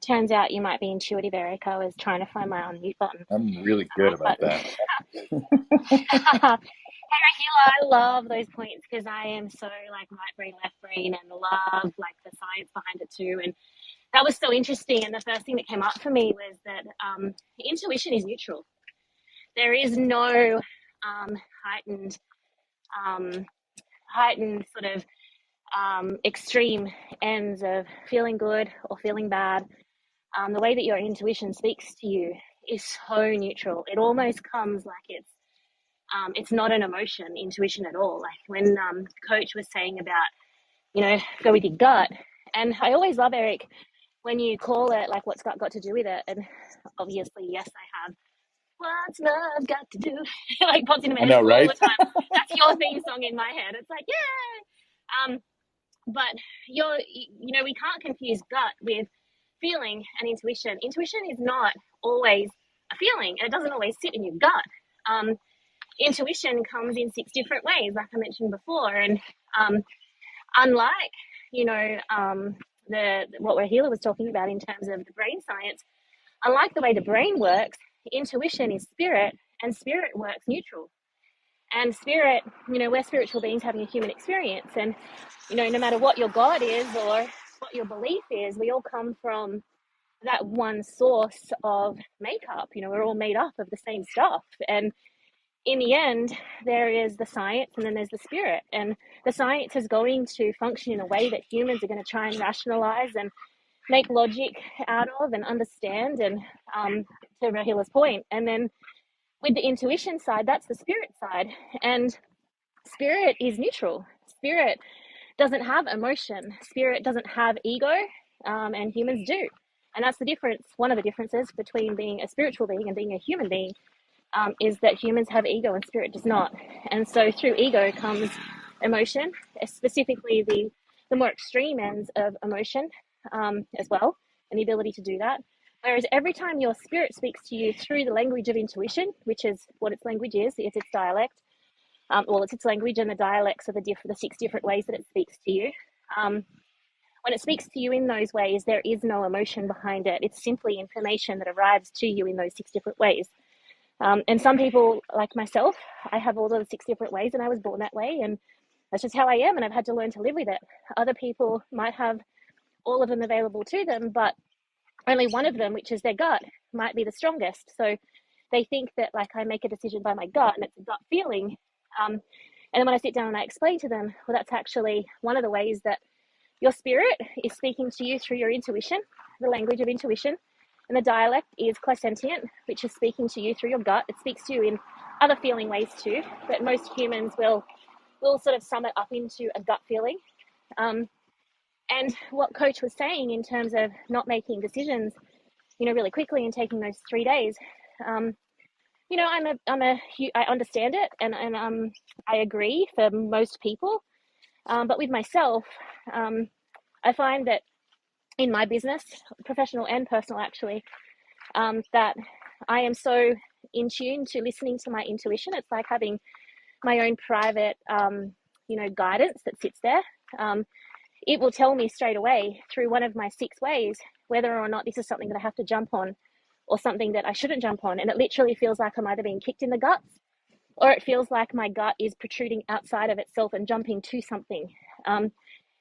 Turns out you might be intuitive, Eric. I was trying to find my unmute button. I'm really good about Button. that. Hey, Rahila, I love those points because I am so like right brain, left brain, and love like the science behind it too. And that was so interesting. And the first thing that came up for me was that intuition is neutral. There is no heightened, um, heightened sort of extreme ends of feeling good or feeling bad. The way that your intuition speaks to you is so neutral. It almost comes like it's not an emotion, intuition at all. Like when Coach was saying about, go with your gut. And I always love, Eric, when you call it like what's got to do with it. And obviously, yes, I have. What's love got to do? Like pops into my I head know, all right? the time. That's your theme song in my head. It's like, yeah. But we can't confuse gut with feeling and intuition. Intuition is not always a feeling, and it doesn't always sit in your gut. Intuition comes in 6 different ways, like I mentioned before, and unlike what Rahila was talking about in terms of the brain science, unlike the way the brain works, intuition is spirit, and spirit works neutral. And spirit, we're spiritual beings having a human experience, and no matter what your God is or what your belief is, we all come from that one source of makeup. We're all made up of the same stuff. And in the end, there is the science and then there's the spirit. And the science is going to function in a way that humans are going to try and rationalize and make logic out of and understand. And to Rahila's point, and then with the intuition side, that's the spirit side. And spirit is neutral. Spirit doesn't have emotion. Spirit doesn't have ego, and humans do. And that's the difference. One of the differences between being a spiritual being and being a human being is that humans have ego and spirit does not. And so through ego comes emotion, specifically the more extreme ends of emotion as well, and the ability to do that. Whereas every time your spirit speaks to you through the language of intuition, which is what its language is, it's its dialect, it's its language, and the dialects are the 6 different ways that it speaks to you. When it speaks to you in those ways, there is no emotion behind it. It's simply information that arrives to you in those 6 different ways. And some people, like myself, I have all those 6 different ways, and I was born that way, and that's just how I am, and I've had to learn to live with it. Other people might have all of them available to them, but only one of them, which is their gut, might be the strongest. So they think that like I make a decision by my gut, and it's a gut feeling. And then when I sit down and I explain to them, well, that's actually one of the ways that your spirit is speaking to you through your intuition, the language of intuition. And the dialect is clairsentient, which is speaking to you through your gut. It speaks to you in other feeling ways too, but most humans will sort of sum it up into a gut feeling. And what Coach was saying in terms of not making decisions, really quickly and taking those 3 days, I understand it, and I agree for most people, but with myself, I find that in my business, professional and personal actually, that I am so in tune to listening to my intuition. It's like having my own private, guidance that sits there. It will tell me straight away through one of my 6 ways whether or not this is something that I have to jump on or something that I shouldn't jump on. And it literally feels like I'm either being kicked in the guts, or it feels like my gut is protruding outside of itself and jumping to something.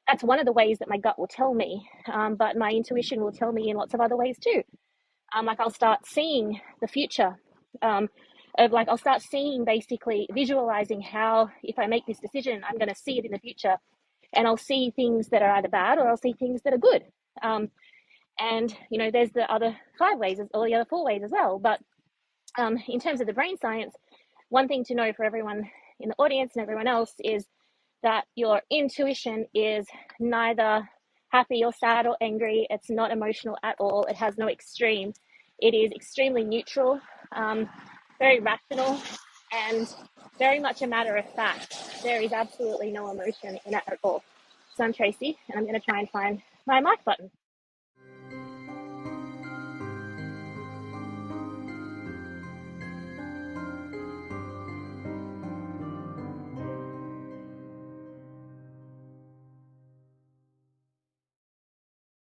That's one of the ways that my gut will tell me, but my intuition will tell me in lots of other ways too. Like I'll start seeing the future, I'll start seeing, basically visualizing how if I make this decision, I'm going to see it in the future, and I'll see things that are either bad or I'll see things that are good. And there's the other 5 ways or the other 4 ways as well. But in terms of the brain science, one thing to know for everyone in the audience and everyone else is that your intuition is neither happy or sad or angry. It's not emotional at all. It has no extreme. It is extremely neutral, very rational, and very much a matter of fact. There is absolutely no emotion in it at all. So I'm Tracy, and I'm going to try and find my mic button.